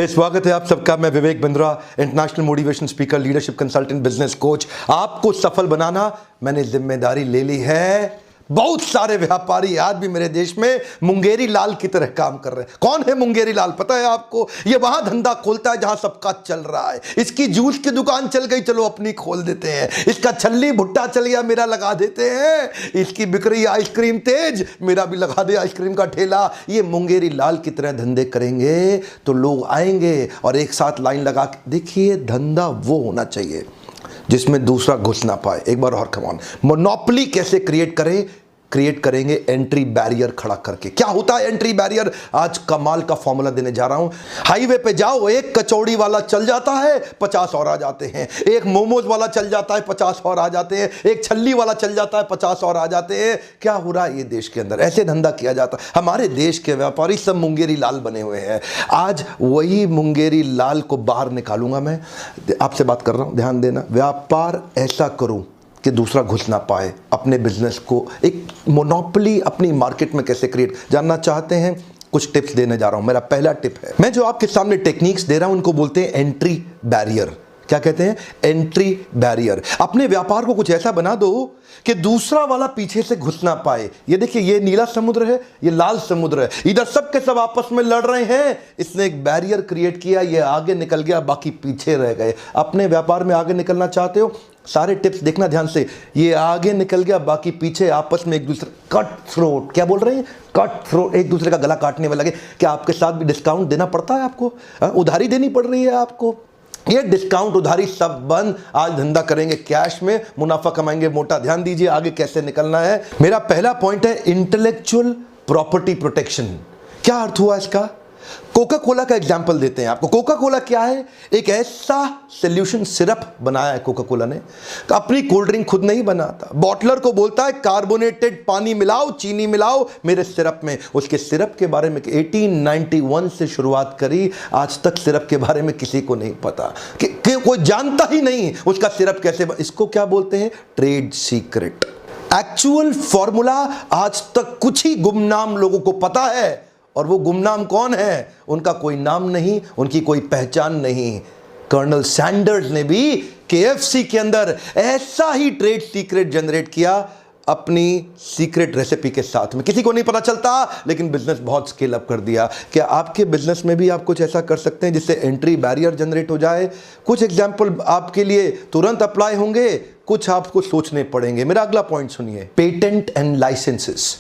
स्वागत है आप सबका। मैं Vivek Bindra, international motivation speaker, leadership consultant, business coach. आपको सफल बनाना मैंने जिम्मेदारी ले ली है। बहुत सारे व्यापारी आज भी मेरे देश में मुंगेरी लाल की तरह काम कर रहे हैं। कौन है मुंगेरी लाल पता है आपको? ये वहां धंधा खोलता है जहां सबका चल रहा है। इसकी जूस की दुकान चल गई, चलो अपनी खोल देते हैं। इसका छल्ली भुट्टा चल गया, मेरा लगा देते हैं। इसकी बिक रही आइसक्रीम तेज, मेरा भी लगा दे आइसक्रीम का ठेला। ये मुंगेरी लाल की तरह धंधे करेंगे तो लोग आएंगे और एक साथ लाइन लगा के। देखिए, धंधा वो होना चाहिए जिसमें दूसरा घुस ना पाए। एक बार और कमान, मोनोपोली कैसे क्रिएट करेंगे? एंट्री बैरियर खड़ा करके। क्या होता है एंट्री बैरियर? आज कमाल का फॉर्मूला देने जा रहा हूं। हाईवे पे जाओ, एक कचौड़ी वाला चल जाता है, 50 और आ जाते हैं। एक मोमोज वाला चल जाता है, 50 और आ जाते हैं। एक छल्ली वाला चल जाता है, 50 और आ जाते हैं। क्या हो रहा है ये देश के अंदर? ऐसे धंधा किया जाता है। हमारे देश के व्यापारी सब मुंगेरी लाल बने हुए हैं। आज वही मुंगेरी लाल को बाहर निकालूंगा। मैं आपसे बात कर रहा हूं, ध्यान देना। व्यापार ऐसा करूं कि दूसरा घुस ना पाए। अपने बिजनेस को एक मोनोपोली अपनी मार्केट में कैसे क्रिएट जानना चाहते हैं? कुछ टिप्स देने जा रहा हूं। मेरा पहला टिप है, मैं जो आपके सामने टेक्निक्स दे रहा हूं उनको बोलते हैं एंट्री बैरियर। क्या कहते हैं? Entry barrier. अपने व्यापार को कुछ ऐसा बना दो कि दूसरा वाला पीछे से घुस ना पाए। ये देखिए, ये नीला समुद्र है, ये लाल समुद्र है, इधर सब के सब आपस में लड़ रहे हैं। इसने एक बैरियर क्रिएट किया, ये आगे निकल गया, बाकी पीछे रह गए। अपने व्यापार में आगे निकलना चाहते हो? सारे टिप्स देखना ध्यान से। ये आगे निकल गया, बाकी पीछे, आपस में एक दूसरे कट थ्रोट। क्या बोल रहे हैं? कट थ्रोट, एक दूसरे का गला काटने में लगे। क्या आपके साथ भी डिस्काउंट देना पड़ता है आपको? उधारी देनी पड़ रही है आपको? ये डिस्काउंट उधारी सब बंद। आज धंधा करेंगे कैश में, मुनाफा कमाएंगे मोटा। ध्यान दीजिए आगे कैसे निकलना है। मेरा पहला पॉइंट है इंटेलेक्चुअल प्रॉपर्टी प्रोटेक्शन। क्या अर्थ हुआ इसका? कोका कोला का एग्जाम्पल देते हैं आपको। कोका कोला क्या है? एक ऐसा सोल्यूशन सिरप बनाया है कोका कोला ने। अपनी कोल्ड ड्रिंक खुद नहीं बनाता, बॉटलर को बोलता है कार्बोनेटेड पानी मिलाओ, चीनी मिलाओ मेरे सिरप में। उसके सिरप के बारे में 1891 से शुरुआत करी, आज तक सिरप के बारे में किसी को नहीं पता कि कोई जानता ही नहीं उसका सिरप कैसे। इसको क्या बोलते हैं? Trade secret. एक्चुअल फॉर्मूला आज तक कुछ ही गुमनाम लोगों को पता है, और वो गुमनाम कौन है? उनका कोई नाम नहीं, उनकी कोई पहचान नहीं। कर्नल सैंडर्स ने भी केएफसी के अंदर ऐसा ही ट्रेड सीक्रेट जनरेट किया अपनी सीक्रेट रेसिपी के साथ में। किसी को नहीं पता चलता, लेकिन बिजनेस बहुत स्केल अप कर दिया। क्या आपके बिजनेस में भी आप कुछ ऐसा कर सकते हैं जिससे एंट्री बैरियर जनरेट हो जाए? कुछ एग्जांपल आपके लिए तुरंत अप्लाई होंगे, कुछ आपको सोचने पड़ेंगे। मेरा अगला पॉइंट सुनिए, patent and licenses.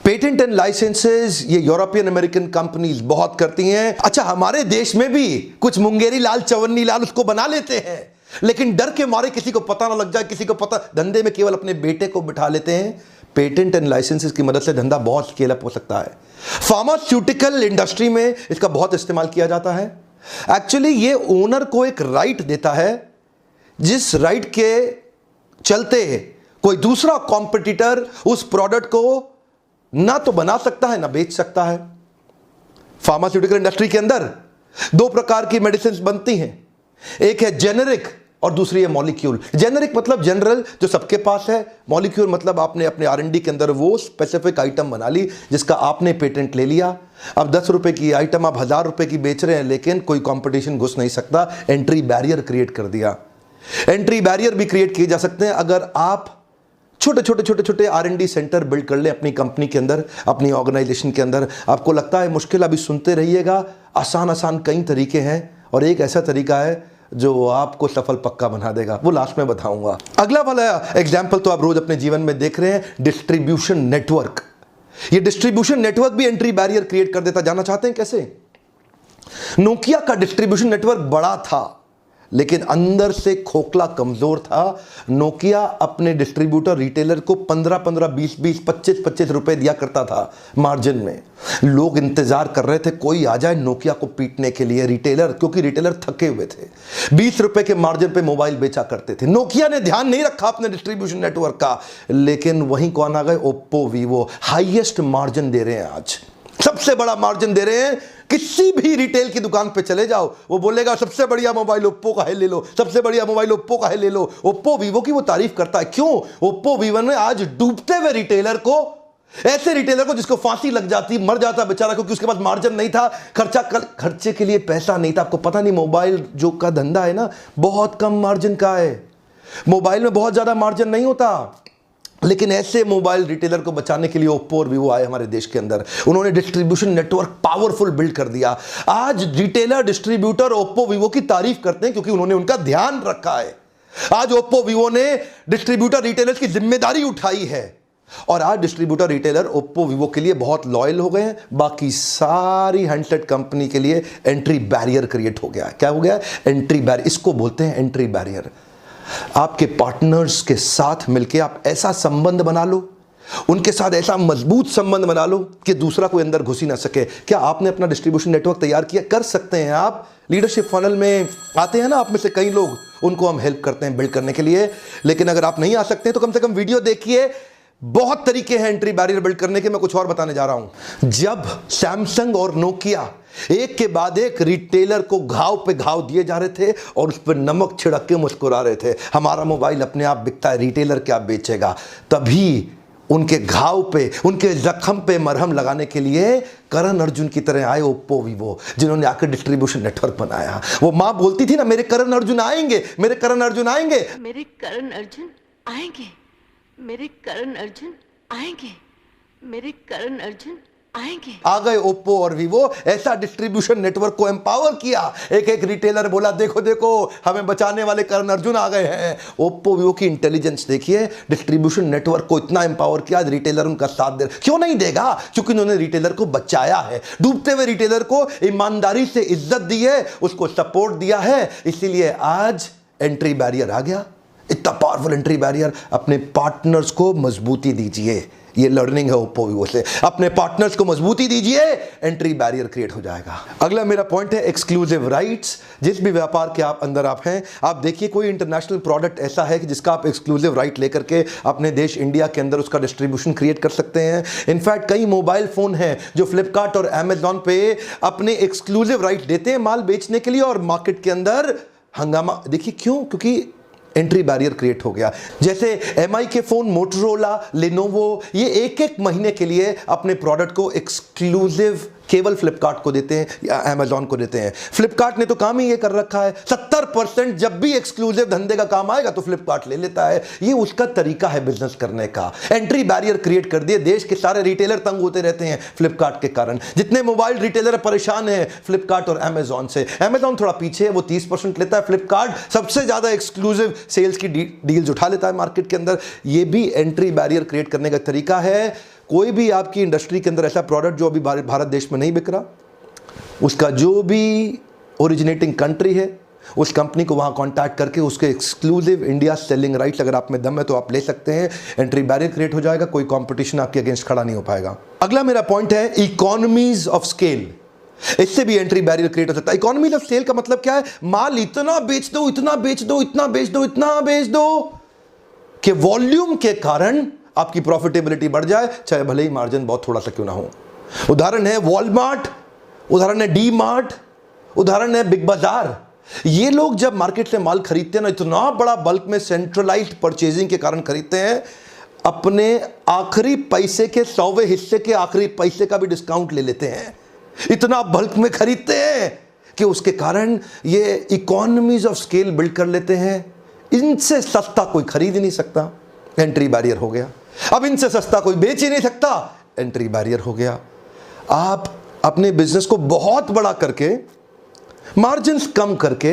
Patent and licenses ये यूरोपियन अमेरिकन कंपनीज बहुत करती हैं। अच्छा, हमारे देश में भी कुछ मुंगेरी लाल, चवन्नी लाल उसको बना लेते हैं, लेकिन डर के मारे किसी को पता ना लग जाए, किसी को पता, धंधे में केवल अपने बेटे को बिठा लेते हैं। पेटेंट एंड लाइसेंसेस की मदद से धंधा बहुत स्केल अप हो सकता है। फार्मास्यूटिकल इंडस्ट्री में इसका बहुत इस्तेमाल किया जाता है। एक्चुअली ये ओनर को एक राइट देता है, जिस राइट के चलते कोई दूसरा कॉम्पिटिटर उस प्रोडक्ट को ना तो बना सकता है ना बेच सकता है। फार्मास्यूटिकल इंडस्ट्री के अंदर दो प्रकार की मेडिसिन बनती हैं, एक है जेनेरिक और दूसरी है मॉलिक्यूल। जेनेरिक मतलब जनरल, जो सबके पास है। मॉलिक्यूल मतलब आपने अपने आर&डी के अंदर वो स्पेसिफिक आइटम बना ली जिसका आपने पेटेंट ले लिया। अब 10 रुपए की आइटम आप 1000 रुपए की बेच रहे हैं, लेकिन कोई कंपटीशन घुस नहीं सकता। एंट्री बैरियर क्रिएट कर दिया। एंट्री बैरियर भी क्रिएट किए जा सकते हैं अगर आप छोटे आर&डी सेंटर बिल्ड कर ले अपनी कंपनी के अंदर, अपनी ऑर्गेनाइजेशन के अंदर। आपको लगता है मुश्किल? अभी सुनते रहिएगा। आसान कई तरीके हैं, और एक ऐसा तरीका है जो आपको सफल पक्का बना देगा, वो लास्ट में बताऊंगा। अगला वाला एग्जाम्पल तो आप रोज अपने जीवन में देख रहे हैं, डिस्ट्रीब्यूशन नेटवर्क। ये डिस्ट्रीब्यूशन नेटवर्क भी एंट्री बैरियर क्रिएट कर देता। जानना चाहते हैं कैसे? नोकिया का डिस्ट्रीब्यूशन नेटवर्क बड़ा था, लेकिन अंदर से खोखला, कमजोर था। नोकिया अपने डिस्ट्रीब्यूटर रिटेलर को 15-15, 20-20, 25-25 रुपए दिया करता था मार्जिन में। लोग इंतजार कर रहे थे कोई आ जाए नोकिया को पीटने के लिए, रिटेलर, क्योंकि रिटेलर थके हुए थे। 20 रुपए के मार्जिन पे मोबाइल बेचा करते थे। नोकिया ने ध्यान नहीं रखा अपने डिस्ट्रीब्यूशन नेटवर्क का, लेकिन वहीं कौन आ गए? Oppo, Vivo. Highest margin they रहे हैं आज, सबसे बड़ा मार्जिन दे रहे हैं। किसी भी रिटेल की दुकान पे चले जाओ, वो बोलेगा सबसे बढ़िया मोबाइल ओप्पो का है, ले लो। सबसे बढ़िया मोबाइल ओप्पो का है, ले लो। ओप्पो वीवो की वो तारीफ करता है। क्यों? ओप्पो वीवो ने आज डूबते हुए रिटेलर को ऐसे रिटेलर को जिसको फांसी लग जाती, मर जाता बेचारा, क्योंकि उसके पास मार्जिन नहीं था, खर्चे के लिए पैसा नहीं था। आपको पता नहीं मोबाइल जो का धंधा है ना, बहुत कम मार्जिन का है। मोबाइल में बहुत ज्यादा मार्जिन नहीं होता, लेकिन ऐसे मोबाइल रिटेलर को बचाने के लिए ओप्पो और वीवो आए हमारे देश के अंदर। उन्होंने डिस्ट्रीब्यूशन नेटवर्क पावरफुल बिल्ड कर दिया। आज रिटेलर डिस्ट्रीब्यूटर ओप्पो वीवो की तारीफ करते हैं क्योंकि उन्होंने उनका ध्यान रखा है। आज ओप्पो वीवो ने डिस्ट्रीब्यूटर रिटेलर्स की जिम्मेदारी उठाई है और आज डिस्ट्रीब्यूटर रिटेलर ओप्पो वीवो के लिए बहुत लॉयल हो गए हैं। बाकी सारी हैंडसेट कंपनी के लिए एंट्री बैरियर क्रिएट हो गया है। क्या हो गया? Entry barrier. इसको बोलते हैं एंट्री बैरियर। आपके पार्टनर्स के साथ मिलकर आप ऐसा संबंध बना लो, उनके साथ ऐसा मजबूत संबंध बना लो कि दूसरा कोई अंदर घुस ही ना सके। क्या आपने अपना डिस्ट्रीब्यूशन नेटवर्क तैयार किया? कर सकते हैं आप। लीडरशिप फनल में आते हैं ना आप में से कई लोग, उनको हम हेल्प करते हैं बिल्ड करने के लिए। लेकिन अगर आप नहीं आ सकते तो कम से कम वीडियो देखिए। बहुत तरीके हैं एंट्री बैरियर बिल्ड करने के। मैं कुछ और बताने जा रहा हूं। जब सैमसंग और नोकिया एक के बाद एक रिटेलर को घाव पे घाव दिए जा रहे थे और उस पर नमक छिड़क के मुस्कुरा रहे थे, हमारा मोबाइल अपने आप बिकता है, रिटेलर क्या बेचेगा, तभी उनके घाव पे, उनके जख्म पे मरहम लगाने के लिए करण अर्जुन की तरह आए ओप्पो वीवो, जिन्होंने आकर डिस्ट्रीब्यूशन नेटवर्क बनाया। वो मां बोलती थी ना, मेरे करण अर्जुन आएंगे, मेरे करण अर्जुन आएंगे, मेरे करण अर्जुन आएंगे, मेरे करण अर्जुन आएंगे, मेरे करण अर्जुन आएंगे। आ गए ओप्पो और वीवो। ऐसा डिस्ट्रीब्यूशन नेटवर्क को एम्पावर किया। एक एक रिटेलर बोला, देखो देखो हमें बचाने वाले करण अर्जुन आ गए हैं। ओप्पो वीवो की इंटेलिजेंस देखिए, डिस्ट्रीब्यूशन नेटवर्क को इतना एम्पावर किया, रिटेलर उनका साथ दे। क्यों नहीं देगा? क्योंकि उन्होंने रिटेलर को बचाया है। डूबते हुए रिटेलर को ईमानदारी से इज्जत दी है, उसको सपोर्ट दिया है, इसीलिए आज एंट्री बैरियर आ गया। इतना पावरफुल एंट्री बैरियर। अपने पार्टनर्स को मजबूती दीजिए, ये लर्निंग है ओप्पो वीवो से। अपने पार्टनर्स को मजबूती दीजिए, एंट्री बैरियर क्रिएट हो जाएगा। अगला मेरा पॉइंट है एक्सक्लूसिव राइट्स। जिस भी व्यापार के आप अंदर आप हैं, आप देखिए कोई इंटरनेशनल प्रोडक्ट ऐसा है कि जिसका आप एक्सक्लूसिव राइट लेकर के अपने देश इंडिया के अंदर उसका डिस्ट्रीब्यूशन क्रिएट कर सकते हैं। इनफैक्ट कई मोबाइल फोन हैं जो फ्लिपकार्ट और अमेजॉन पे अपने एक्सक्लूसिव राइट देते हैं माल बेचने के लिए, और मार्केट के अंदर हंगामा। देखिए क्यों? क्योंकि एंट्री बैरियर क्रिएट हो गया। जैसे एमआई के फोन, मोटोरोला, लेनोवो, ये एक एक महीने के लिए अपने प्रोडक्ट को एक्सक्लूसिव केवल फ्लिपकार्ट को देते हैं या अमेजॉन को देते हैं। फ्लिपकार्ट ने तो काम ही ये कर रखा है, 70% जब भी एक्सक्लूसिव धंधे का काम आएगा तो फ्लिपकार्ट ले लेता है। ये उसका तरीका है बिजनेस करने का। एंट्री बैरियर क्रिएट कर दिए। देश के सारे रिटेलर तंग होते रहते हैं फ्लिपकार्ट के कारण। जितने मोबाइल रिटेलर परेशान हैं फ्लिपकार्ट और अमेजॉन से। अमेजॉन थोड़ा पीछे है, वो 30% लेता है। फ्लिपकार्ट सबसे ज्यादा एक्सक्लूसिव सेल्स की डील्स उठा लेता है मार्केट के अंदर। ये भी एंट्री बैरियर क्रिएट करने का तरीका है। कोई भी आपकी इंडस्ट्री के अंदर ऐसा प्रोडक्ट जो अभी भारत देश में नहीं बिक रहा, उसका जो भी ओरिजिनेटिंग कंट्री है उस कंपनी को वहां कांटेक्ट करके उसके एक्सक्लूसिव इंडिया सेलिंग राइट्स, अगर आप में दम है तो आप ले सकते हैं। एंट्री बैरियर क्रिएट हो जाएगा, कोई कंपटीशन आपके अगेंस्ट खड़ा नहीं हो पाएगा। अगला मेरा पॉइंट है इकोनॉमीज ऑफ स्केल। इससे भी एंट्री बैरियर क्रिएट हो सकता है। इकोनॉमीज ऑफ स्केल का मतलब क्या है? माल इतना बेच दो, इतना बेच दो, इतना बेच दो, इतना बेच दो कि वॉल्यूम के कारण आपकी प्रॉफिटेबिलिटी बढ़ जाए, चाहे भले ही मार्जिन बहुत थोड़ा सा क्यों ना हो। उदाहरण है वॉलमार्ट, उदाहरण है डी मार्ट, उदाहरण है बिग बाजार। ये लोग जब मार्केट से माल खरीदते हैं ना, इतना बड़ा बल्क में सेंट्रलाइज्ड परचेजिंग के कारण खरीदते हैं, अपने आखिरी पैसे के 100वें हिस्से के आखिरी पैसे का भी डिस्काउंट ले लेते हैं। इतना बल्क में खरीदते हैं कि उसके कारण ये इकोनॉमीज ऑफ स्केल बिल्ड कर लेते हैं। इनसे सस्ता कोई खरीद ही नहीं सकता, एंट्री बैरियर हो गया। अब इनसे सस्ता कोई बेच ही नहीं सकता, एंट्री बैरियर हो गया। आप अपने बिजनेस को बहुत बड़ा करके, मार्जिन्स कम करके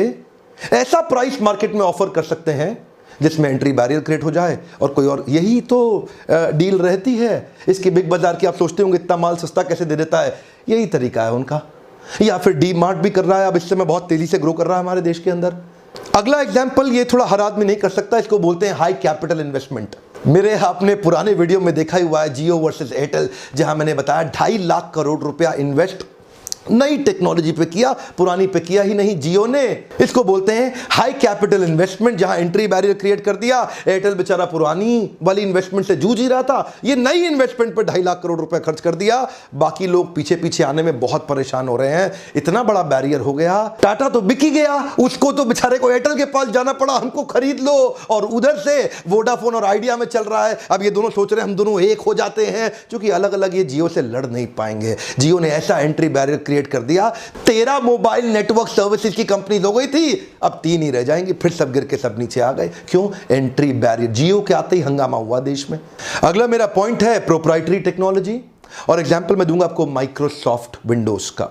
ऐसा प्राइस मार्केट में ऑफर कर सकते हैं जिसमें एंट्री बैरियर क्रिएट हो जाए और कोई और। यही तो डील रहती है इसकी बिग बाजार की। आप सोचते होंगे इतना माल सस्ता कैसे दे देता है, यही तरीका है उनका। या फिर डी मार्ट भी कर रहा है, अब इससे में बहुत तेजी से ग्रो कर रहा है हमारे देश के अंदर। अगला एग्जाम्पल, ये थोड़ा हर आदमी नहीं कर सकता, इसको बोलते हैं हाई कैपिटल इन्वेस्टमेंट। मेरे आपने पुराने वीडियो में देखा ही हुआ है जियो वर्सेस एयरटेल, जहां मैंने बताया 2.5 लाख करोड़ रुपया इन्वेस्ट नई टेक्नोलॉजी पे किया, पुरानी पे किया ही नहीं जियो ने। इसको बोलते हैं हाई कैपिटल इन्वेस्टमेंट, जहां एंट्री बैरियर क्रिएट कर दिया। एयरटेल बेचारा पुरानी वाली इन्वेस्टमेंट से जूझ ही रहा था, ये नई इन्वेस्टमेंट पे 2.5 लाख करोड़ रुपए खर्च कर दिया। बाकी लोग पीछे पीछे आने में बहुत परेशान हो रहे हैं, इतना बड़ा बैरियर हो गया। टाटा तो बिक ही गया, उसको तो बेचारे को एयरटेल के पास जाना पड़ा, हमको खरीद लो। और उधर से वोडाफोन और आइडिया में चल रहा है। अब ये दोनों सोच रहे हैं हम दोनों एक हो जाते हैं, क्योंकि अलग अलग ये जियो से लड़ नहीं पाएंगे। जियो ने ऐसा एंट्री बैरियर क्रिएट कर दिया, 13 मोबाइल नेटवर्क सर्विसेज की कंपनी हो गई थी, अब 3 ही रह जाएंगी, फिर सब गिर के सब नीचे आ गए। क्यों? Entry barrier. जियो के आते ही हंगामा हुआ देश में। अगला मेरा पॉइंट है प्रोप्राइटरी टेक्नोलॉजी, और एग्जांपल मैं दूंगा आपको माइक्रोसॉफ्ट विंडोज का।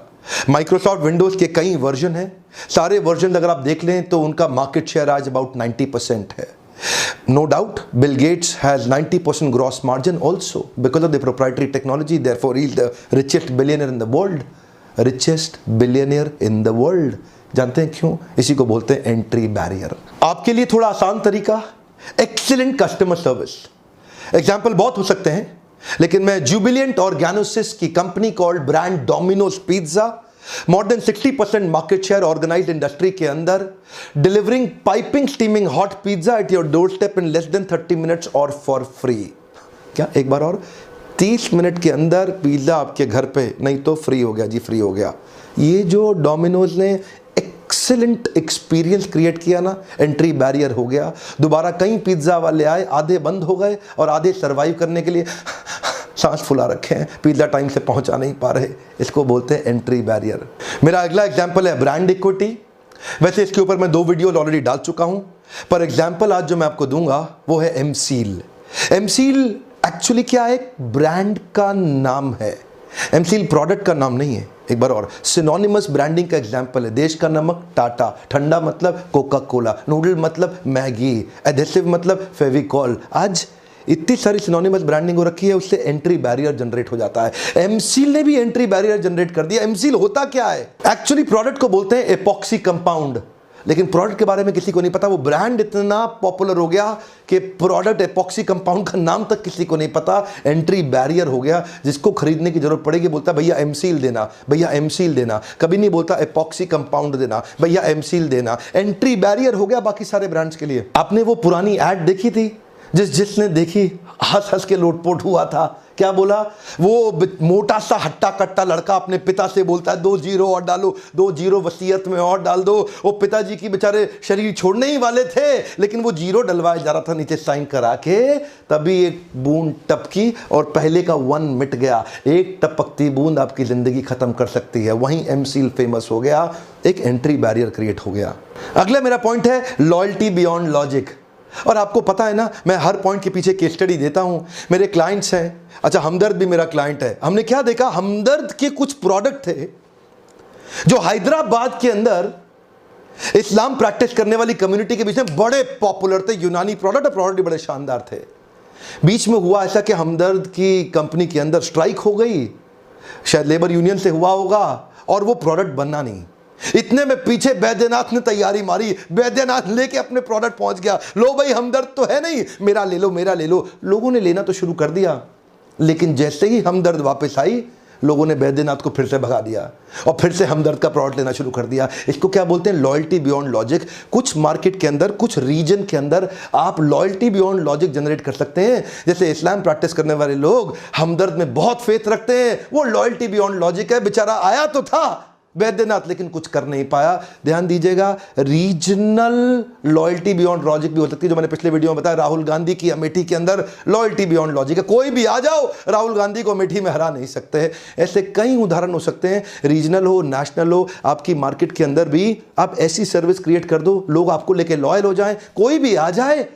माइक्रोसॉफ्ट विंडोज के कई वर्जन हैं, सारे वर्जन अगर आप देख लें तो उनका मार्केट शेयर आज अबाउट 90% है। No doubt, Bill Gates has 90% gross margin also because of the proprietary technology. Therefore, he is the richest billionaire in the world. Richest billionaire in the world. जानते हैं क्यों? इसी को बोलते हैं एंट्री बैरियर। आपके लिए थोड़ा आसान तरीका, एक्सीलेंट कस्टमर सर्विस। एग्जाम्पल बहुत हो सकते हैं, लेकिन मैं जुबिलियंट ऑर्गेनोसिस की company called brand Domino's pizza, more than 60% market share organised industry के अंदर, delivering piping steaming hot pizza at your door step in less than 30 minutes और फॉर फ्री। क्या एक बार और? 30 मिनट के अंदर पिज्जा आपके घर पे, नहीं तो फ्री हो गया जी, फ्री हो गया। ये जो डोमिनोज ने एक्सीलेंट एक्सपीरियंस क्रिएट किया ना, एंट्री बैरियर हो गया। दोबारा कई पिज्जा वाले आए, आधे बंद हो गए और आधे सर्वाइव करने के लिए सांस फुला रखे हैं, पिज्जा टाइम से पहुंचा नहीं पा रहे। इसको बोलते हैं एंट्री बैरियर। मेरा अगला एग्जांपल है ब्रांड इक्विटी। वैसे इसके ऊपर मैं 2 वीडियो ऑलरेडी डाल चुका हूं, पर एग्जांपल आज जो मैं आपको दूंगा वो है एमसील। एमसील एक्चुअली क्या है? ब्रांड का नाम है। एमसील प्रोडक्ट का नाम नहीं है। एक बार और, सिनोनिमस ब्रांडिंग का एग्जांपल है। देश का नमक टाटा, ठंडा मतलब कोका कोला, नूडल मतलब मैगी, एडेसिव मतलब फेविकॉल। आज इतनी सारी सिनोनिमस ब्रांडिंग हो रखी है, उससे एंट्री बैरियर जनरेट हो जाता है। एमसील ने भी एंट्री बैरियर जनरेट कर दिया। एमसील होता क्या है? एक्चुअली प्रोडक्ट को बोलते हैं एपॉक्सी कंपाउंड, लेकिन प्रोडक्ट के बारे में किसी को नहीं पता। वो ब्रांड इतना पॉपुलर हो गया कि प्रोडक्ट एपॉक्सी कंपाउंड का नाम तक किसी को नहीं पता। एंट्री बैरियर हो गया, जिसको खरीदने की जरूरत पड़ेगी बोलता भैया एमसील देना, भैया एमसील देना। कभी नहीं बोलता एपॉक्सी कंपाउंड देना, भैया एमसील देना। एंट्री बैरियर हो गया बाकी सारे ब्रांड्स के लिए। आपने वो पुरानी एड देखी थी, जिसने देखी हंस हंस के लोटपोट हुआ था। क्या बोला? वो मोटा सा हट्टा कट्टा लड़का अपने पिता से बोलता है 2 जीरो और डालो, 2 जीरो वसीयत में और डाल दो। वो पिताजी की बेचारे शरीर छोड़ने ही वाले थे, लेकिन वो जीरो डलवाया जा रहा था नीचे साइन करा के। तभी एक बूंद टपकी और पहले का 1 मिट गया। एक टपकती बूंद आपकी जिंदगी खत्म कर सकती है। वहीं एमसील फेमस हो गया, एक एंट्री बैरियर क्रिएट हो गया। अगला मेरा पॉइंट है लॉयल्टी बियॉन्ड लॉजिक। और आपको पता है ना, मैं हर पॉइंट के पीछे केस स्टडी देता हूं। मेरे क्लाइंट्स हैं, अच्छा हमदर्द भी मेरा क्लाइंट है। हमने क्या देखा, हमदर्द के कुछ प्रोडक्ट थे जो हैदराबाद के अंदर इस्लाम प्रैक्टिस करने वाली कम्युनिटी के बीच में बड़े पॉपुलर थे। यूनानी प्रोडक्ट और प्रोडक्ट भी बड़े शानदार थे। बीच में हुआ ऐसा कि हमदर्द की कंपनी के अंदर स्ट्राइक हो गई, शायद लेबर यूनियन से हुआ होगा, और वो प्रोडक्ट बनना नहीं। इतने में पीछे बैद्यनाथ ने तैयारी मारी, बैद्यनाथ लेके अपने प्रोडक्ट पहुंच गया। लो भाई हमदर्द तो है नहीं, मेरा ले लो, मेरा ले लो। लोगों ने लेना तो शुरू कर दिया, लेकिन जैसे ही हमदर्द वापस आई, लोगों ने बैद्यनाथ को फिर से भगा दिया और फिर से हमदर्द का प्रोडक्ट लेना शुरू कर दिया। इसको क्या बोलते हैं? Loyalty beyond logic. कुछ मार्केट के अंदर, कुछ रीजन के अंदर आप लॉयल्टी बियॉन्ड लॉजिक जनरेट कर सकते हैं। जैसे इस्लाम प्रैक्टिस करने वाले लोग हमदर्द में बहुत फेथ रखते हैं, वो लॉयल्टी बियॉन्ड लॉजिक है। बेचारा आया तो था बैद्यनाथ, लेकिन कुछ कर नहीं पाया। ध्यान दीजिएगा, रीजनल लॉयल्टी बियॉन्ड लॉजिक भी हो सकती है, जो मैंने पिछले वीडियो में बताया। राहुल गांधी की अमेठी के अंदर लॉयल्टी बियॉन्ड लॉजिक है। कोई भी आ जाओ, राहुल गांधी को अमेठी में हरा नहीं सकते। ऐसे कई उदाहरण हो सकते हैं, रीजनल हो, नेशनल हो। आपकी मार्केट के अंदर भी आप ऐसी सर्विस क्रिएट कर दो, लोग आपको लेके लॉयल हो जाएं। कोई भी आ जाए,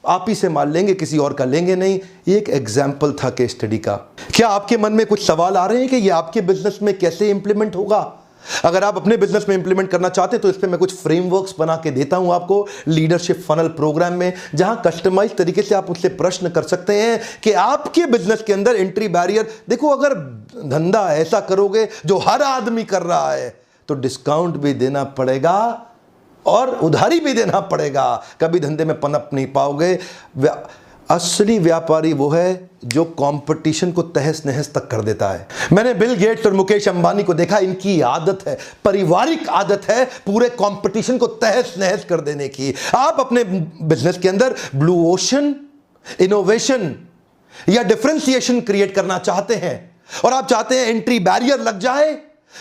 आप ही से माल लेंगे, किसी और का लेंगे नहीं। ये एक एग्जाम्पल था केस स्टडी का। क्या आपके मन में कुछ सवाल आ रहे हैं कि ये आपके बिजनेस में कैसे इंप्लीमेंट होगा? अगर आप अपने बिजनेस में इंप्लीमेंट करना चाहते हैं तो इस पे मैं कुछ फ्रेमवर्क्स बना के देता हूं आपको लीडरशिप फनल प्रोग्राम में, जहां कस्टमाइज तरीके से आप उससे प्रश्न कर सकते हैं कि आपके बिजनेस के अंदर एंट्री बैरियर। देखो, अगर धंधा ऐसा करोगे जो हर आदमी कर रहा है तो डिस्काउंट भी देना पड़ेगा और उधारी भी देना पड़ेगा। कभी धंधे में पनप नहीं पाओगे। असली व्यापारी वो है जो कंपटीशन को तहस नहस तक कर देता है। मैंने बिल गेट्स और मुकेश अंबानी को देखा, इनकी आदत है, पारिवारिक आदत है, पूरे कंपटीशन को तहस नहस कर देने की। आप अपने बिजनेस के अंदर ब्लू ओशन, इनोवेशन या डिफरेंशिएशन क्रिएट करना चाहते हैं और आप चाहते हैं एंट्री बैरियर लग जाए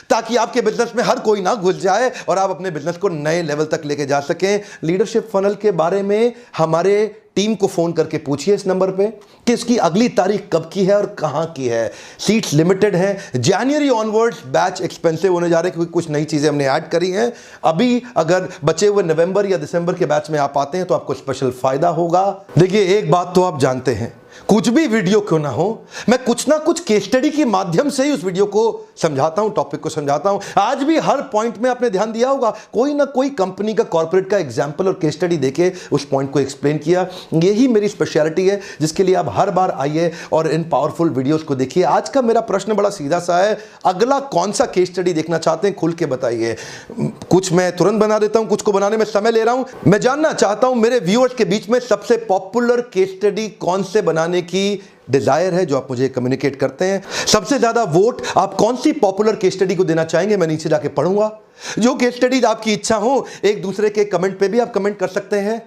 ताकि आपके बिजनेस में हर कोई ना घुस जाए और आप अपने बिजनेस को नए लेवल तक लेके जा सकें। लीडरशिप फनल के बारे में हमारे टीम को फोन करके पूछिए इस नंबर पे कि इसकी अगली तारीख कब की है और कहां की है। सीट्स लिमिटेड हैं। जनवरी ऑनवर्ड्स बैच एक्सपेंसिव होने जा रहे हैं क्योंकि कुछ नई चीजें हमने ऐड करी हैं। अभी अगर बचे हुए नवंबर या दिसंबर के बैच में आप आते हैं तो आपको स्पेशल फायदा होगा। देखिए, एक बात तो आप जानते हैं, कुछ भी वीडियो क्यों ना हो, मैं कुछ ना कुछ केस स्टडी के माध्यम से ही उस वीडियो को समझाता हूं, टॉपिक को समझाता हूं। आज भी हर पॉइंट में आपने ध्यान दिया होगा, कोई ना कोई कंपनी का, कॉर्पोरेट का एग्जांपल और केस स्टडी देके उस पॉइंट को एक्सप्लेन किया। यही मेरी स्पेशलिटी है जिसके लिए आप हर बार आइए और इन पावरफुल वीडियोस को देखिए। आज का मेरा प्रश्न बड़ा सीधा सा है, अगला कौन सा केस स्टडी देखना चाहते हैं, खुल के बताइए। कुछ मैं तुरंत बना देता हूं, कुछ को बनाने में समय ले रहा हूं। मैं जानना चाहता हूं मेरे व्यूअर्स के बीच में सबसे पॉपुलर केस स्टडी कौन से बनाने की डिजायर है, जो आप मुझे कम्युनिकेट करते हैं। सबसे ज्यादा वोट आप कौन सी पॉपुलर केस स्टडी को देना चाहेंगे, मैं नीचे जाके पढ़ूंगा। जो केस स्टडीज आपकी इच्छा हो, एक दूसरे के कमेंट पे भी आप कमेंट कर सकते हैं।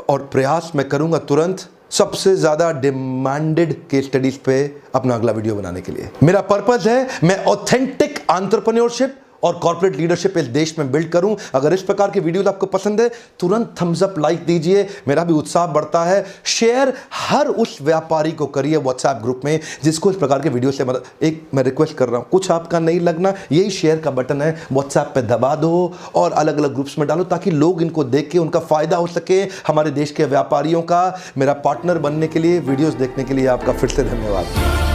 और प्रयास मैं करूंगा तुरंत सबसे ज्यादा डिमांडेड केस स्टडीज पे अपना अगला वीडियो बनाने के लिए। मेरा पर्पस है मैं ऑथेंटिक एंटरप्रेन्योरशिप और कॉर्पोरेट लीडरशिप इस देश में बिल्ड करूं। अगर इस प्रकार की वीडियोस आपको पसंद है, तुरंत थम्स अप, लाइक दीजिए, मेरा भी उत्साह बढ़ता है। शेयर हर उस व्यापारी को करिए व्हाट्सएप ग्रुप में जिसको इस प्रकार के वीडियो से मदद। एक मैं रिक्वेस्ट कर रहा हूं, कुछ आपका नहीं लगना, यही शेयर का बटन है, व्हाट्सएप पे दबा दो और अलग अलग ग्रुप्स में डालो ताकि लोग इनको देख के उनका फायदा हो सके। हमारे देश के व्यापारियों का मेरा पार्टनर बनने के लिए, वीडियोस देखने के लिए आपका फिर से धन्यवाद।